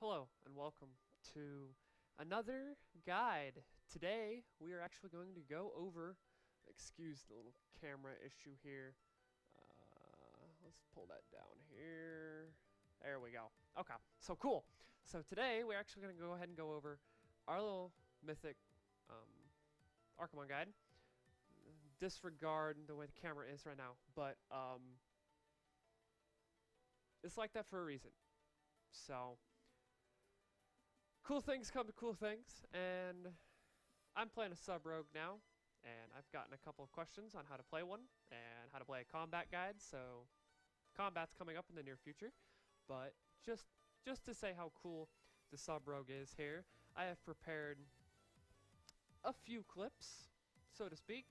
Hello and welcome to another guide. Today we are actually going to go over, excuse the little camera issue here. Let's pull that down here. There we go. Okay, so cool. So today we're actually going to go ahead and go over our little mythic Archimon guide. Disregard the way the camera is right now, but it's like that for a reason. So cool things come to cool things, and I'm playing a sub-rogue now, and I've gotten a couple of questions on how to play one, and how to play a combat guide, so combat's coming up in the near future, but just to say how cool the sub-rogue is here, I have prepared a few clips, so to speak,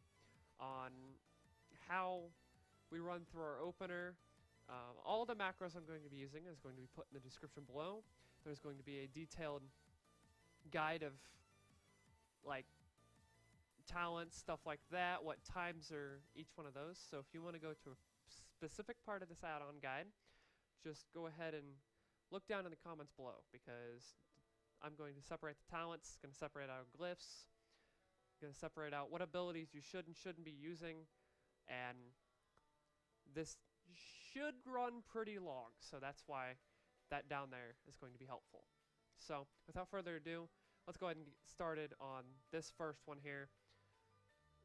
on how we run through our opener. All the macros I'm going to be using is going to be put in the description below. There's going to be a detailed guide of like talents, stuff like that, what times are each one of those. So if you want to go to a specific part of this add-on guide, just go ahead and look down in the comments below, because I'm going to separate the talents, going to separate out glyphs, going to separate out what abilities you should and shouldn't be using, and this should run pretty long, so that's why that down there is going to be helpful. So without further ado, let's go ahead and get started on this first one here.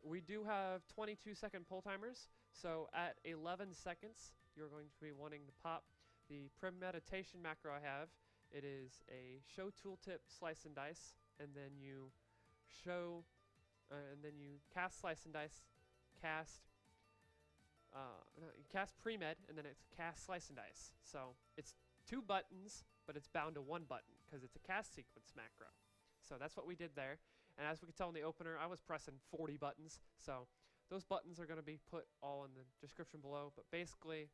We do have 22-second pull timers, so at 11 seconds you're going to be wanting to pop the Premeditation macro I have. It is a show tooltip slice and dice, and then you show and then you cast slice and dice, cast pre-med, and then it's cast slice and dice. So it's two buttons, but it's bound to one button because it's a cast sequence macro. So that's what we did there. And as we could tell in the opener, I was pressing 40 buttons. So those buttons are going to be put all in the description below. But basically,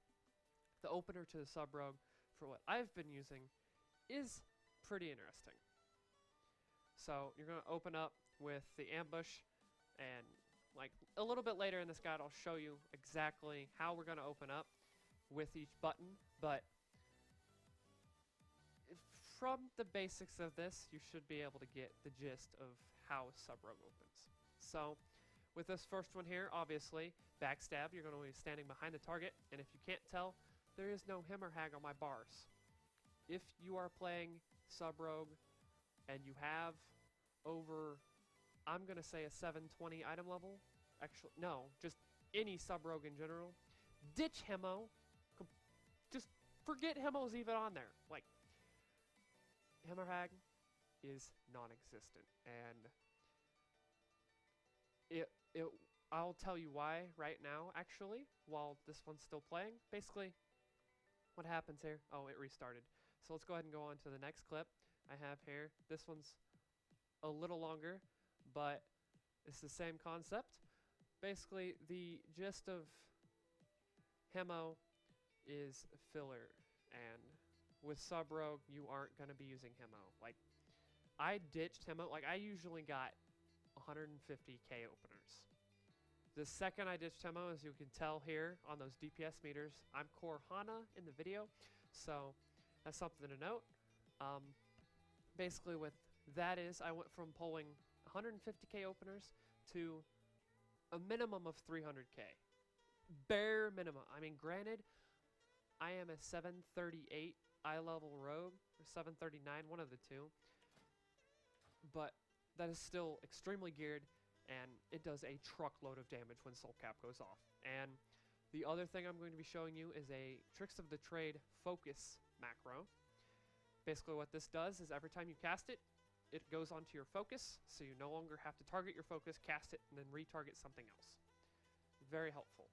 the opener to the sub-rogue, for what I've been using, is pretty interesting. So you're going to open up with the ambush, and like a little bit later in this guide, I'll show you exactly how we're going to open up with each button. But from the basics of this, you should be able to get the gist of how a sub-rogue opens. So with this first one here, obviously, backstab, you're going to be standing behind the target, and if you can't tell, there is no hem or hag on my bars. If you are playing sub-rogue and you have over, I'm going to say a 720 item level, actually, no, just any sub-rogue in general, ditch Hemo. Just forget Hemo's even on there. Like, Hemorrhag is non-existent, and I'll tell you why right now, actually, while this one's still playing. Basically, what happens here? Oh, it restarted. So let's go ahead and go on to the next clip I have here. This one's a little longer, but it's the same concept. Basically, the gist of Hemo is filler, and with sub-rogue, you aren't going to be using Hemo. Like, I ditched Hemo. Like, I usually got 150k openers. The second I ditched Hemo, as you can tell here on those DPS meters, I'm core Hana in the video, so that's something to note. Basically, with that is, I went from pulling 150k openers to a minimum of 300k. Bare minimum. I mean, granted, I am a 738 eye level rogue, or 739, one of the two, but that is still extremely geared, and it does a truckload of damage when soul cap goes off. And the other thing I'm going to be showing you is a Tricks of the Trade focus macro. Basically what this does is every time you cast it, it goes onto your focus, so you no longer have to target your focus, cast it, and then retarget something else. Very helpful.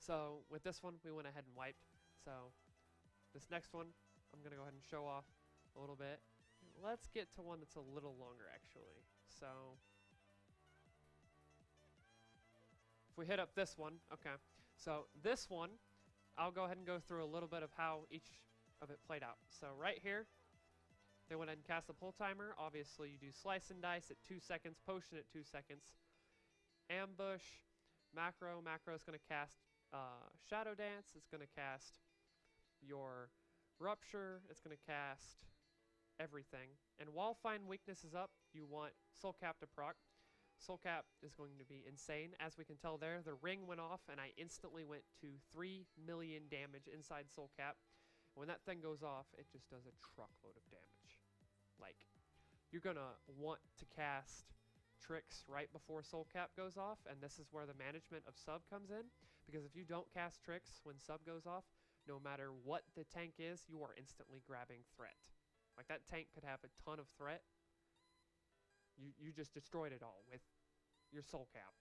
So with this one, we went ahead and wiped. So this next one, I'm going to go ahead and show off a little bit. Let's get to one that's a little longer, actually. So if we hit up this one, okay. So this one, I'll go ahead and go through a little bit of how each of it played out. So right here, they went ahead and cast the pull timer. Obviously, you do slice and dice at 2 seconds, potion at 2 seconds. Ambush, macro is going to cast Shadow Dance. It's going to cast your Rupture, it's going to cast everything. And while Find Weakness is up, you want Soul Cap to proc. Soul Cap is going to be insane. As we can tell there, the ring went off and I instantly went to 3 million damage inside Soul Cap. When that thing goes off, it just does a truckload of damage. Like, you're going to want to cast tricks right before Soul Cap goes off, and this is where the management of sub comes in, because if you don't cast tricks when sub goes off, no matter what the tank is, you are instantly grabbing threat. Like, that tank could have a ton of threat. You just destroyed it all with your Soul Cap.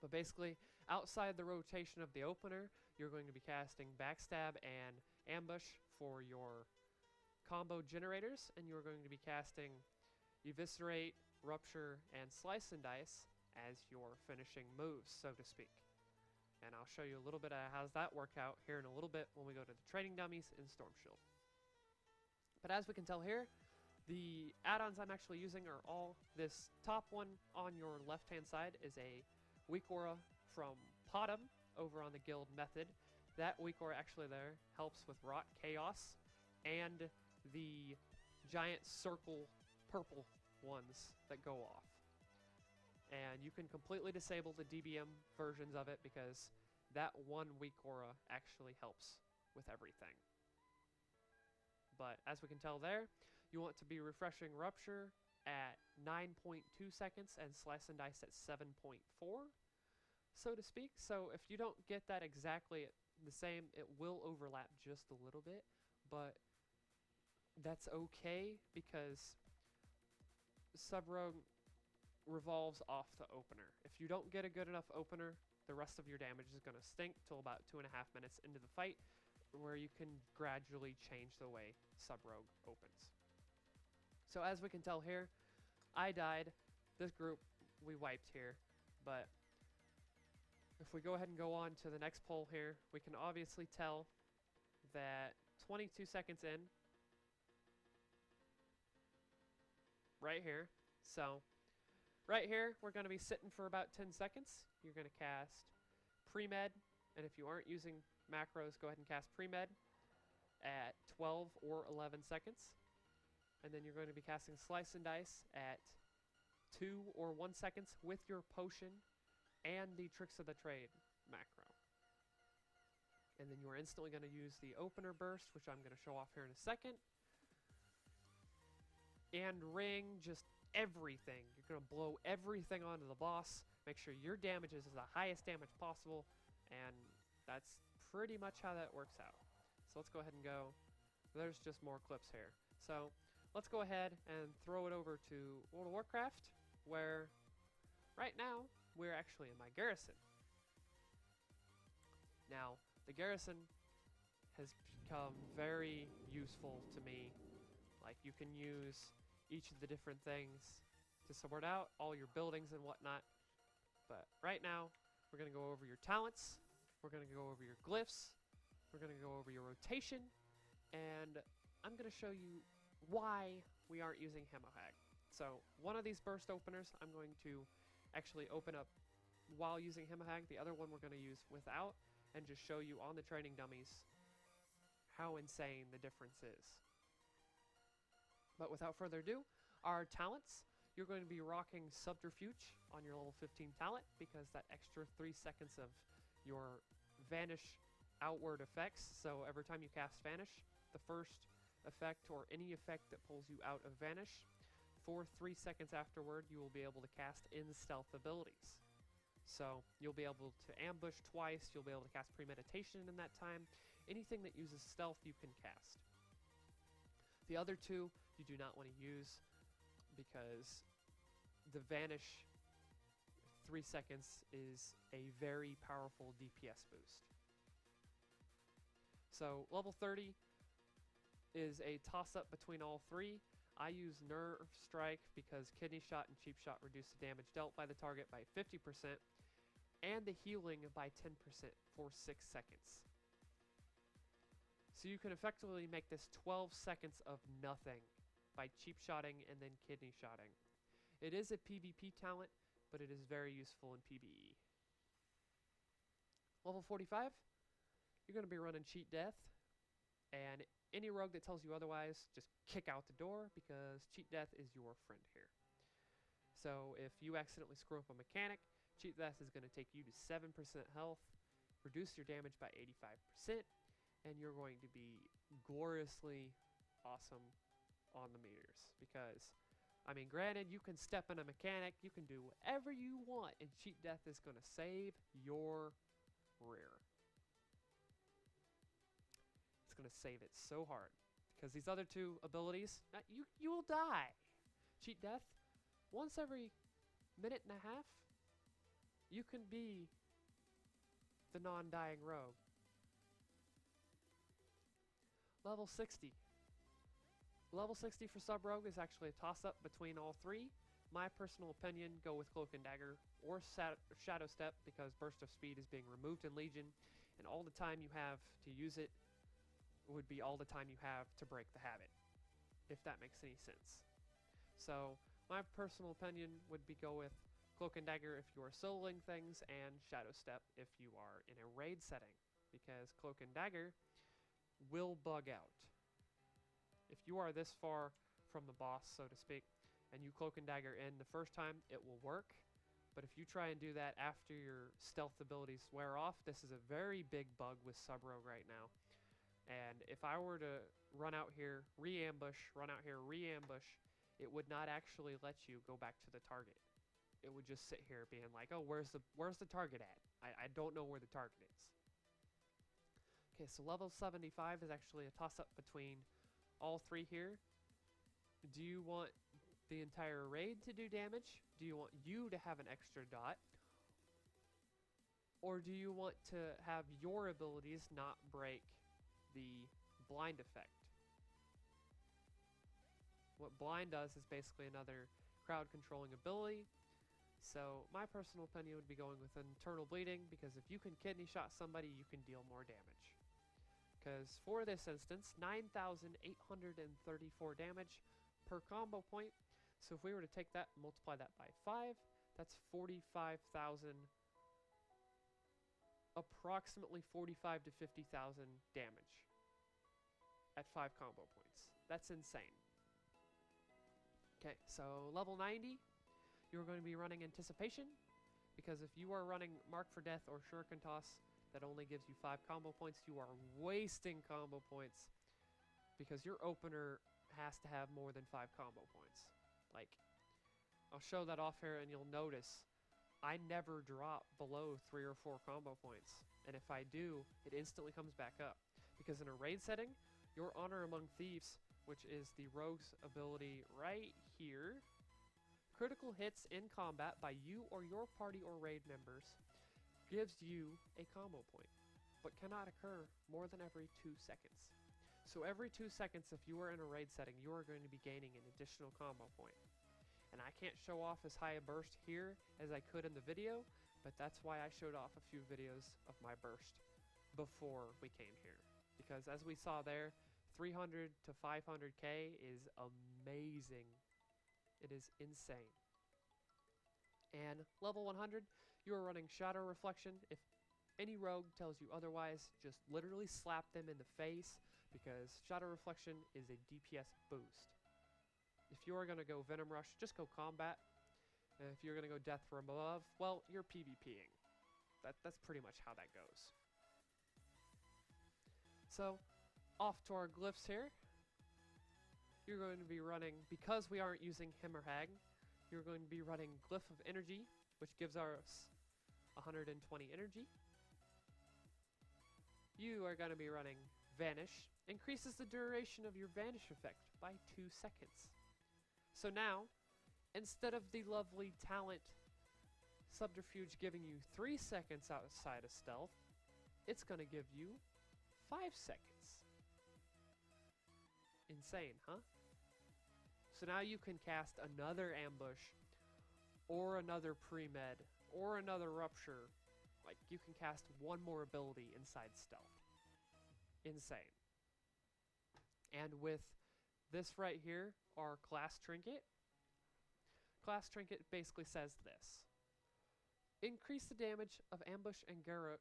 But basically, outside the rotation of the opener, you're going to be casting Backstab and Ambush for your combo generators, and you're going to be casting Eviscerate, Rupture, and Slice and Dice as your finishing moves, so to speak. And I'll show you a little bit of how does that work out here in a little bit when we go to the training dummies in Storm Shield. But as we can tell here, the add-ons I'm actually using are all this top one on your left-hand side is a Weak Aura from Potom over on the Guild Method. That Weak Aura actually there helps with Rot Chaos and the giant circle purple ones that go off. And you can completely disable the DBM versions of it because that one Weak Aura actually helps with everything. But as we can tell there, you want to be refreshing Rupture at 9.2 seconds and Slice and Dice at 7.4, so to speak. So if you don't get that exactly the same, it will overlap just a little bit, but that's okay because Sub-Rogue revolves off the opener. If you don't get a good enough opener, the rest of your damage is going to stink till about 2.5 minutes into the fight, where you can gradually change the way Sub-Rogue opens. So as we can tell here, I died. This group, we wiped here. But if we go ahead and go on to the next poll here, we can obviously tell that 22 seconds in, right here. So right here, we're going to be sitting for about 10 seconds. You're going to cast Premed, and if you aren't using macros, go ahead and cast Premed at 12 or 11 seconds. And then you're going to be casting Slice and Dice at 2 or 1 seconds with your potion and the Tricks of the Trade macro. And then you are instantly going to use the opener burst, which I'm going to show off here in a second. And ring just everything. You're going to blow everything onto the boss. Make sure your damage is the highest damage possible. And that's pretty much how that works out. So let's go ahead and go. There's just more clips here. So let's go ahead and throw it over to World of Warcraft, where right now we're actually in my garrison. Now, the garrison has become very useful to me. Like, you can use each of the different things to sort out all your buildings and whatnot. But right now, we're going to go over your talents, we're going to go over your glyphs, we're going to go over your rotation, and I'm going to show you why we aren't using Hemohag. So one of these burst openers I'm going to actually open up while using Hemohag. The other one we're going to use without, and just show you on the training dummies how insane the difference is. But without further ado, our talents, you're going to be rocking Subterfuge on your level 15 talent, because that extra 3 seconds of your Vanish outward effects. So every time you cast Vanish, the first effect or any effect that pulls you out of Vanish, for 3 seconds afterward, you will be able to cast in stealth abilities. So you'll be able to ambush twice, you'll be able to cast Premeditation in that time. Anything that uses stealth you can cast. The other two you do not want to use, because the Vanish 3 seconds is a very powerful DPS boost. So level 30 is a toss-up between all three. I use Nerve Strike because Kidney Shot and Cheap Shot reduce the damage dealt by the target by 50% and the healing by 10% for 6 seconds. So you can effectively make this 12 seconds of nothing by Cheap Shotting and then Kidney Shotting. It is a PvP talent, but it is very useful in PvE. Level 45, you're going to be running Cheat Death, And any rogue that tells you otherwise, just kick out the door, because cheat death is your friend here. So if you accidentally screw up a mechanic, cheat death is going to take you to 7% health, reduce your damage by 85%, and you're going to be gloriously awesome on the meters. Because, I mean, granted, you can step in a mechanic, you can do whatever you want, and cheat death is going to save your rear. It's going to save it so hard. Because these other two abilities, you will die. Cheat death, once every minute and a half, you can be the non-dying rogue. Level 60. Level 60 for Sub Rogue is actually a toss-up between all three. My personal opinion, go with Cloak and Dagger or Shadow Step, because Burst of Speed is being removed in Legion, and all the time you have to use it would be all the time you have to break the habit, if that makes any sense. So my personal opinion would be go with Cloak and Dagger if you are soloing things, and Shadow Step if you are in a raid setting, because Cloak and Dagger will bug out. If you are this far from the boss, so to speak, and you Cloak and Dagger in the first time, it will work. But if you try and do that after your stealth abilities wear off, this is a very big bug with Sub Rogue right now. And if I were to run out here, re-ambush, it would not actually let you go back to the target. It would just sit here being like, oh, where's the target at? I don't know where the target is. Okay, so level 75 is actually a toss-up between all three here. Do you want the entire raid to do damage? Do you want you to have an extra dot? Or do you want to have your abilities not break the blind effect? What blind does is basically another crowd controlling ability. So my personal opinion would be going with internal bleeding, because if you can kidney shot somebody, you can deal more damage. Because for this instance, 9,834 damage per combo point. So if we were to take that and multiply that by 5, that's 45,000, approximately 45 to 50,000 damage at 5 combo points. That's insane. Okay, so level 90, you're going to be running Anticipation, because if you are running Mark for Death or Shuriken Toss, that only gives you 5 combo points, you are wasting combo points, because your opener has to have more than 5 combo points. Like, I'll show that off here and you'll notice I never drop below 3 or 4 combo points, and if I do, it instantly comes back up, because in a raid setting, your Honor Among Thieves, which is the rogue's ability right here, critical hits in combat by you or your party or raid members gives you a combo point, but cannot occur more than every 2 seconds. So every 2 seconds, if you are in a raid setting, you are going to be gaining an additional combo point. And I can't show off as high a burst here as I could in the video, but that's why I showed off a few videos of my burst before we came here. Because as we saw there, 300 to 500k is amazing. It is insane. And level 100, you are running Shadow Reflection. If any rogue tells you otherwise, just literally slap them in the face, because Shadow Reflection is a DPS boost. If you are going to go Venom Rush, just go Combat. And if you're going to go Death from Above, well, you're PvPing. That's pretty much how that goes. So, off to our glyphs here. You're going to be running, because we aren't using him or hag, you're going to be running Glyph of Energy, which gives us 120 energy. You are going to be running Vanish, increases the duration of your Vanish effect by 2 seconds. So now, instead of the lovely talent Subterfuge giving you 3 seconds outside of stealth, it's going to give you 5 seconds. Insane, huh? So now you can cast another ambush, or another pre-med, or another rupture. Like, you can cast one more ability inside stealth. Insane. And with this right here, our class trinket. Class trinket basically says this: increase the damage of ambush and garrote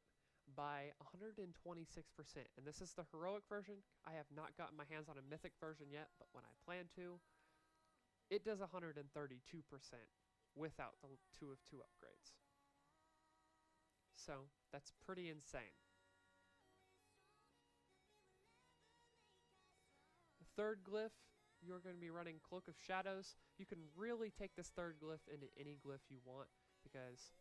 by 126%. And this is the heroic version. I have not gotten my hands on a mythic version yet, but when I plan to, it does 132% without the 2 of 2 upgrades. So that's pretty insane. The third glyph, you're going to be running Cloak of Shadows. You can really take this third glyph into any glyph you want, because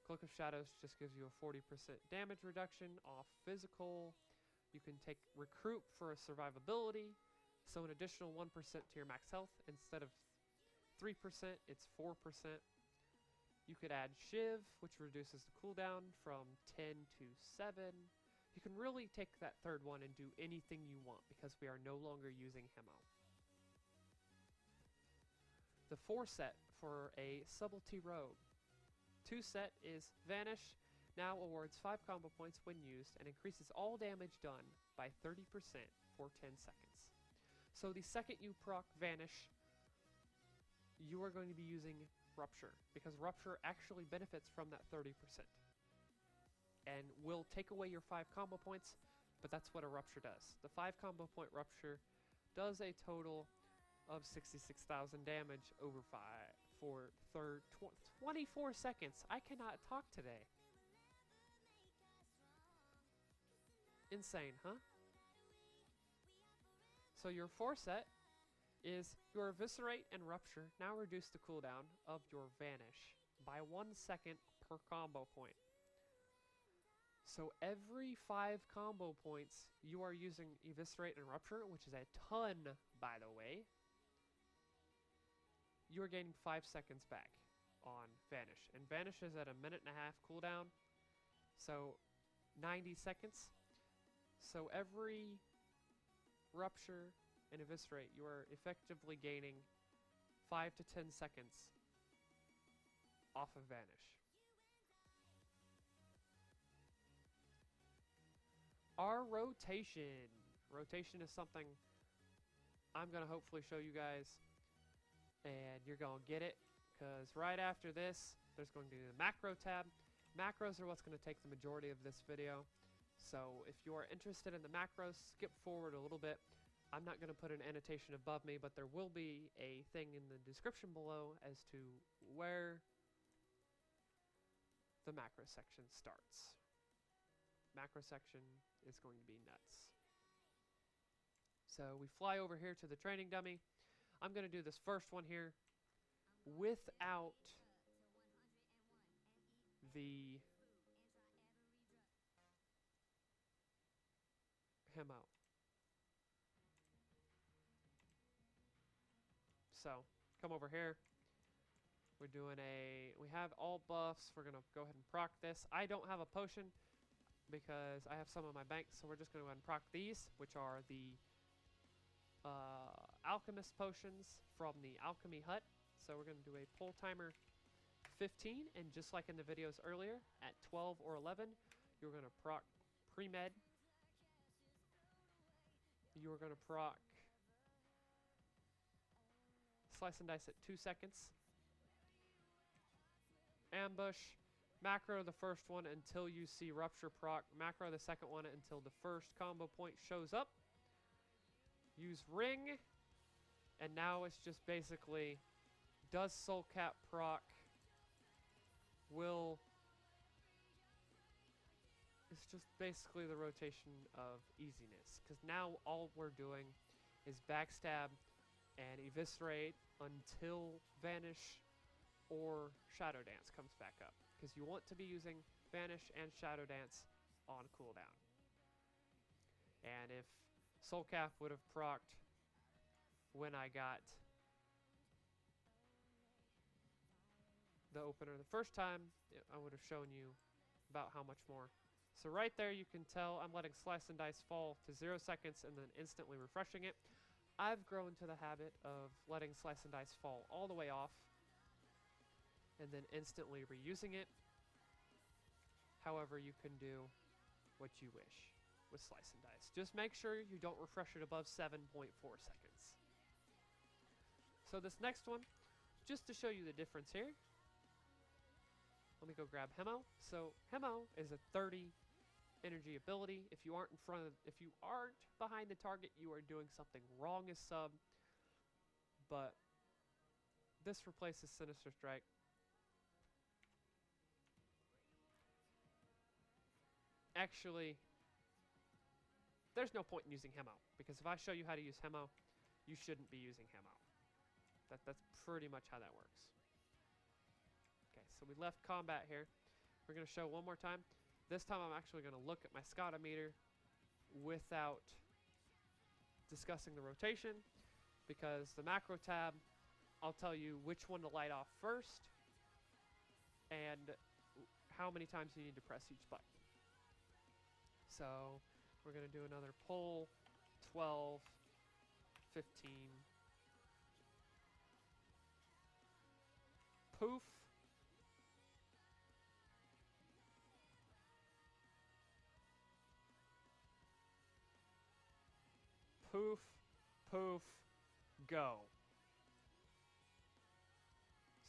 Cloak of Shadows just gives you a 40% damage reduction off physical. You can take Recruit for a survivability, so an additional 1% to your max health. Instead of 3%, it's 4%. You could add Shiv, which reduces the cooldown from 10 to 7. You can really take that third one and do anything you want, because we are no longer using Hemo. The 4 set for a Subtlety Rogue. 2 set is Vanish, now awards 5 combo points when used and increases all damage done by 30% for 10 seconds. So the second you proc Vanish, you are going to be using Rupture, because Rupture actually benefits from that 30% and will take away your 5 combo points, but that's what a Rupture does. The 5 combo point Rupture does a total of 66,000 damage over 5 for 24 seconds. I cannot talk today. Insane, huh? So your 4 set is your Eviscerate and Rupture now reduce the cooldown of your Vanish by 1 second per combo point. So every 5 combo points you are using Eviscerate and Rupture, which is a ton, by the way, you are gaining 5 seconds back on Vanish. And Vanish is at a 1.5 minute cooldown, so 90 seconds. So every Rupture and Eviscerate, you are effectively gaining 5 to 10 seconds off of Vanish. Our rotation. Rotation is something I'm going to hopefully show you guys, and you're going to get it, because right after this, there's going to be the macro tab. Macros are what's going to take the majority of this video. So if you are interested in the macros, skip forward a little bit. I'm not going to put an annotation above me, but there will be a thing in the description below as to where the macro section starts. Macro section is going to be nuts. So we fly over here to the training dummy. I'm going to do this first one here without the Hemo. So come over here. We're doing we have all buffs. We're going to go ahead and proc this. I don't have a potion because I have some in my bank, so we're just going to go ahead and proc these, which are the alchemist potions from the alchemy hut. So we're going to do a pull timer 15, and just like in the videos earlier, at 12 or 11, you're going to proc pre-med. You're going to proc Slice and Dice at 2 seconds. Ambush. Macro the first one until you see Rupture proc. Macro the second one until the first combo point shows up. Use Ring. And now it's just basically, does Soul Cap proc? It's just basically the rotation of easiness. Because now all we're doing is backstab and eviscerate until Vanish or Shadow Dance comes back up. Because you want to be using Vanish and Shadow Dance on cooldown. And if Soul Cap would have procced when I got the opener the first time, I would have shown you about how much more. So right there you can tell I'm letting Slice and Dice fall to 0 seconds and then instantly refreshing it. I've grown to the habit of letting Slice and Dice fall all the way off and then instantly reusing it. However, you can do what you wish with Slice and Dice. Just make sure you don't refresh it above 7.4 seconds. So this next one, just to show you the difference here, let me go grab Hemo. So Hemo is a 30 energy ability. If you aren't if you aren't behind the target, you are doing something wrong as sub. But this replaces Sinister Strike. Actually, there's no point in using Hemo, because if I show you how to use Hemo, you shouldn't be using Hemo. That's pretty much how that works. Okay, so we left combat here. We're going to show one more time. This time I'm actually going to look at my Scotometer without discussing the rotation, because the macro tab, I'll tell you which one to light off first and how many times you need to press each button. So we're going to do another pull, 12, 15, poof, poof, poof, go.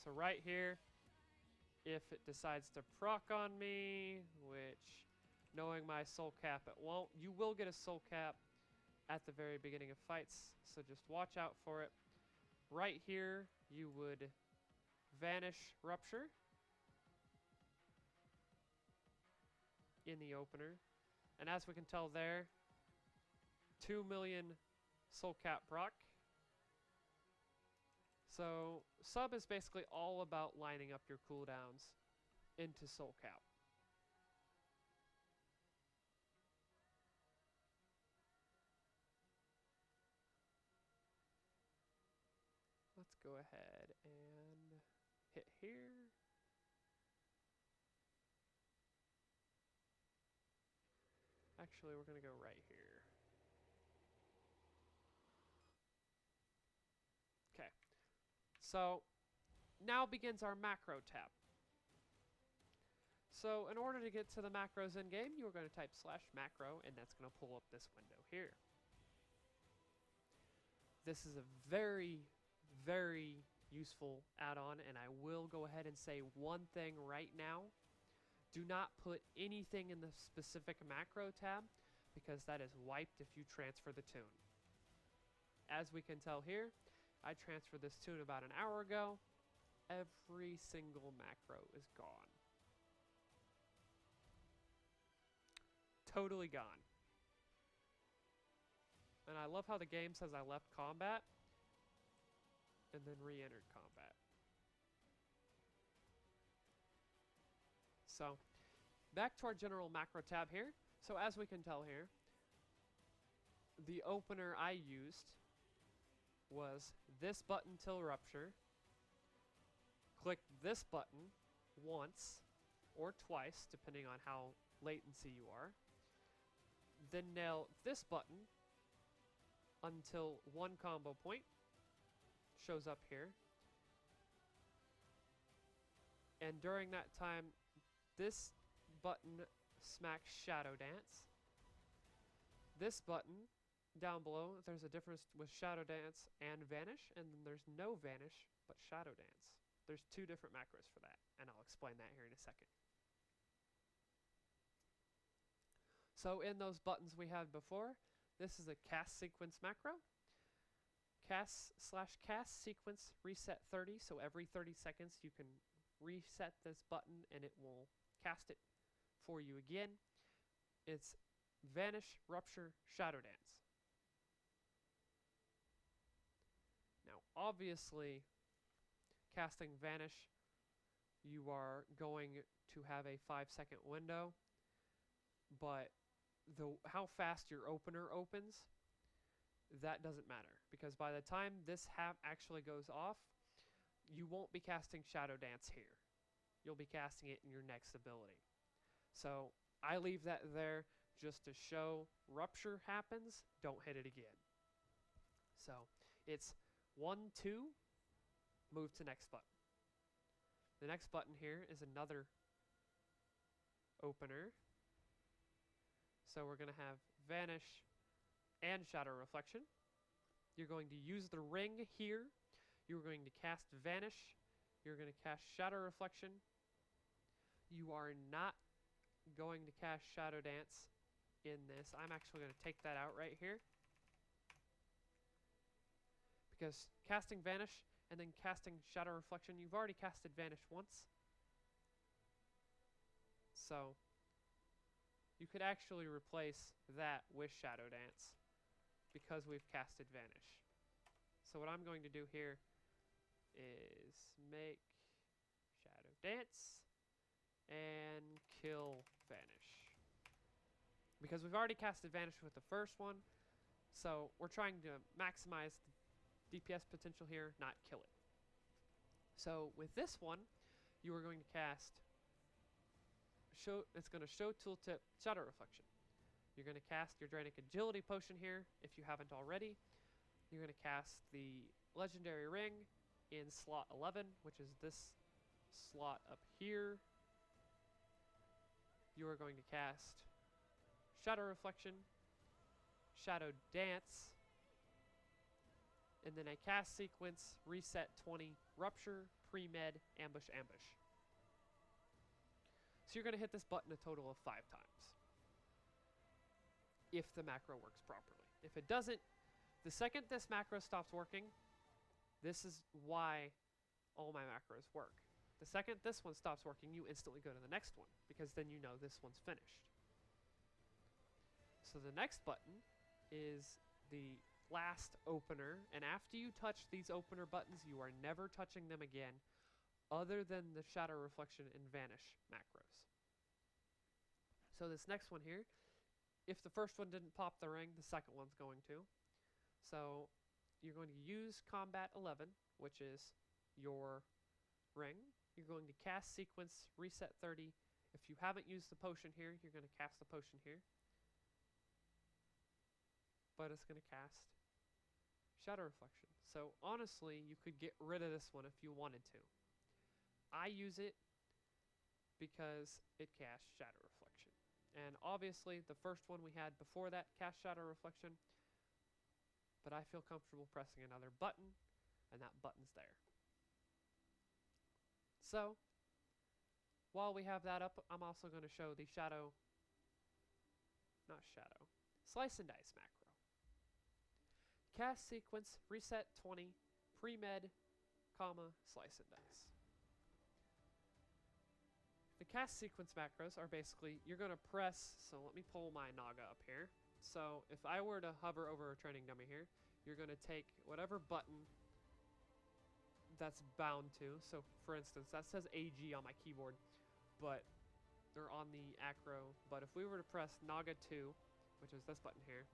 So right here, if it decides to proc on me, which knowing my soul cap it won't, you will get a soul cap at the very beginning of fights, so just watch out for it. Right here, you would Vanish Rupture in the opener. And as we can tell there, 2 million soul cap proc. So sub is basically all about lining up your cooldowns into soul cap. Let's go ahead and hit here. Actually, we're going to go right here. Okay. So now begins our macro tab. So in order to get to the macros in game, you are going to type /macro, and that's going to pull up this window here. This is a very, very useful add-on, and I will go ahead and say one thing right now. Do not put anything in the specific macro tab, because that is wiped if you transfer the tune. As we can tell here, I transferred this tune about an hour ago. Every single macro is gone. Totally gone. And I love how the game says I left combat and then re-entered combat. So, back to our general macro tab here. So as we can tell here, the opener I used was this button till rupture. Click this button once or twice, depending on how latency you are. Then nail this button until one combo point shows up here. And during that time, this button smacks Shadow Dance. This button down below, there's a difference with Shadow Dance and Vanish, and then there's no Vanish, but Shadow Dance. There's two different macros for that, and I'll explain that here in a second. So in those buttons we had before, this is a cast sequence macro. Cast sequence reset 30, so every 30 seconds you can reset this button and it will cast it for you again. It's Vanish Rupture Shadow Dance. Now obviously, casting Vanish, you are going to have a 5-second window, but how fast your opener opens, that doesn't matter, because by the time this actually goes off, you won't be casting Shadow Dance here. You'll be casting it in your next ability. So I leave that there just to show Rupture happens, don't hit it again. So it's 1, 2, move to next button. The next button here is another opener. So we're going to have Vanish and Shadow Reflection. You're going to use the ring here. You're going to cast Vanish. You're going to cast Shadow Reflection. You are not going to cast Shadow Dance in this. I'm actually going to take that out right here. Because casting Vanish and then casting Shadow Reflection, you've already casted Vanish once. So you could actually replace that with Shadow Dance because we've casted Vanish. So what I'm going to do here is make Shadow Dance and kill Vanish. Because we've already casted Vanish with the first one, so we're trying to maximize the DPS potential here, not kill it. So with this one, you are going to cast it's going to show tooltip Shadow Reflection. You're going to cast your Draenic Agility Potion here if you haven't already. You're going to cast the Legendary Ring in slot 11, which is this slot up here. You are going to cast Shadow Reflection, Shadow Dance, and then a cast sequence, reset 20, Rupture, Premed, Ambush, Ambush. So you're going to hit this button a total of 5 times. If the macro works properly. If it doesn't, the second this macro stops working, this is why all my macros work. The second this one stops working, you instantly go to the next one, because then you know this one's finished. So the next button is the last opener, and after you touch these opener buttons, you are never touching them again, other than the Shadow Reflection and Vanish macros. So this next one here, if the first one didn't pop the ring, the second one's going to. So you're going to use Combat 11, which is your ring. You're going to cast sequence, reset 30. If you haven't used the potion here, you're going to cast the potion here. But it's going to cast Shadow Reflection. So honestly, you could get rid of this one if you wanted to. I use it because it casts Shadow Reflection. And obviously, the first one we had before that cast Shadow Reflection. But I feel comfortable pressing another button, and that button's there. So, while we have that up, I'm also going to show the Slice and Dice macro. Cast sequence, reset 20, premed, comma, slice and dice. The cast sequence macros are basically, you're going to press, so let me pull my Naga up here. So if I were to hover over a training dummy here, you're going to take whatever button that's bound to. So for instance, that says AG on my keyboard, but they're on the acro. But if we were to press Naga 2, which is this button here,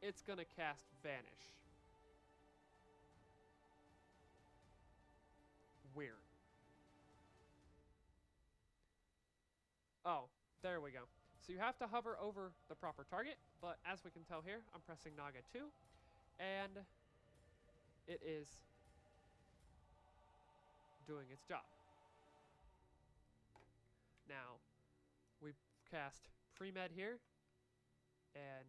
it's going to cast Vanish. Weird. Oh, there we go. So you have to hover over the proper target, but as we can tell here, I'm pressing Naga 2, and it is doing its job. Now, we cast Premed here, and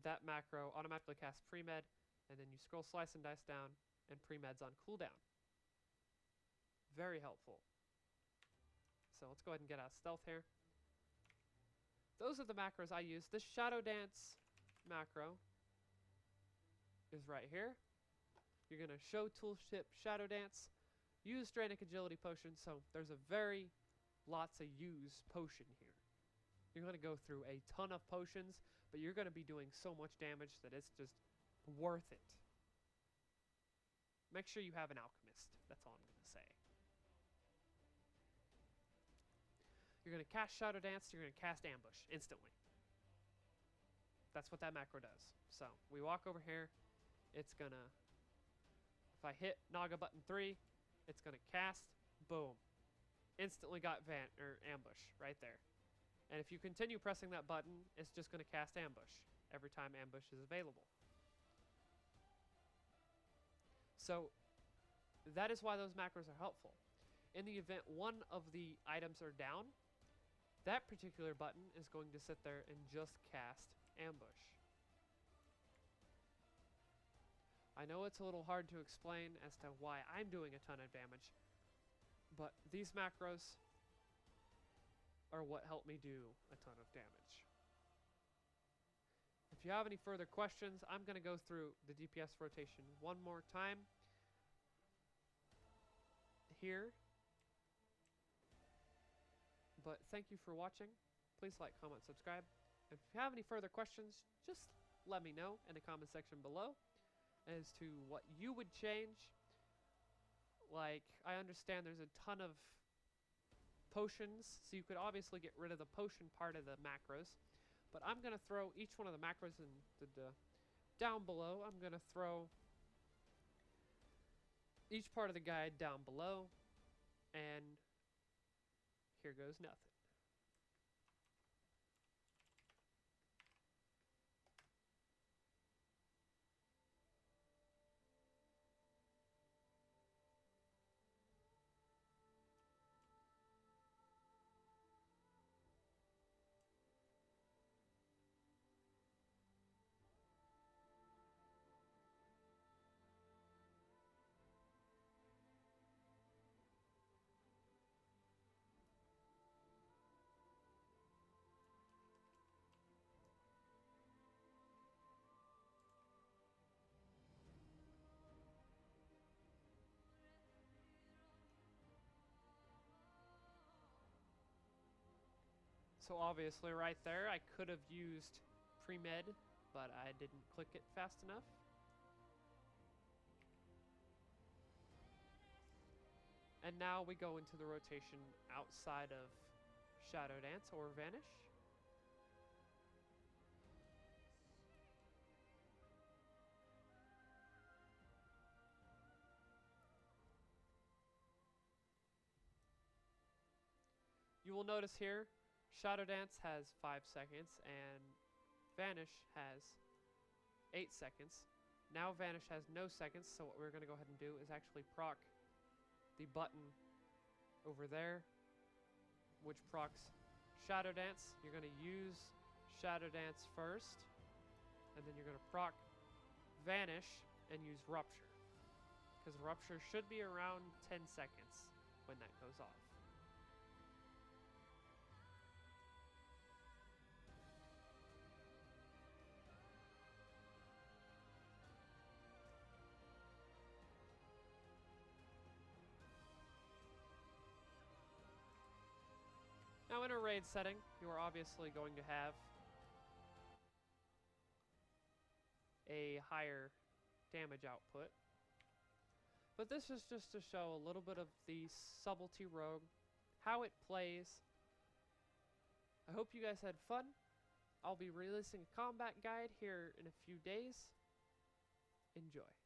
that macro automatically casts Premed, and then you scroll Slice and Dice down, and Premed's on cooldown. Very helpful. So let's go ahead and get out of stealth here. Those are the macros I use. This Shadow Dance macro is right here. You're going to show tooltip Shadow Dance, use Draenic Agility Potion, so there's a very lots of use potion here. You're going to go through a ton of potions, but you're going to be doing so much damage that it's just worth it. Make sure you have an alchemist. That's all I'm going to say. You're going to cast Shadow Dance, you're going to cast Ambush instantly. That's what that macro does. So, we walk over here, it's going to, if I hit Naga button 3, it's going to cast, boom. Instantly got Ambush right there. And if you continue pressing that button, it's just going to cast Ambush every time Ambush is available. So, that is why those macros are helpful. In the event one of the items are down, that particular button is going to sit there and just cast Ambush. I know it's a little hard to explain as to why I'm doing a ton of damage, But these macros are what help me do a ton of damage. If you have any further questions, I'm going to go through the DPS rotation one more time here. But thank you for watching. Please like, comment, subscribe. If you have any further questions, just let me know in the comment section below as to what you would change. Like, I understand there's a ton of potions, so you could obviously get rid of the potion part of the macros. But I'm going to throw each one of the macros in down below. I'm going to throw each part of the guide down below. And here goes nothing. So obviously right there, I could have used pre-med, but I didn't click it fast enough. And now we go into the rotation outside of Shadow Dance or Vanish. You will notice here, Shadow Dance has 5 seconds and Vanish has 8 seconds. Now Vanish has no seconds, so what we're going to go ahead and do is actually proc the button over there, which procs Shadow Dance. You're going to use Shadow Dance first, and then you're going to proc Vanish and use Rupture, because Rupture should be around 10 seconds when that goes off. Now in a raid setting, you are obviously going to have a higher damage output. But this is just to show a little bit of the subtlety rogue, how it plays. I hope you guys had fun. I'll be releasing a combat guide here in a few days. Enjoy.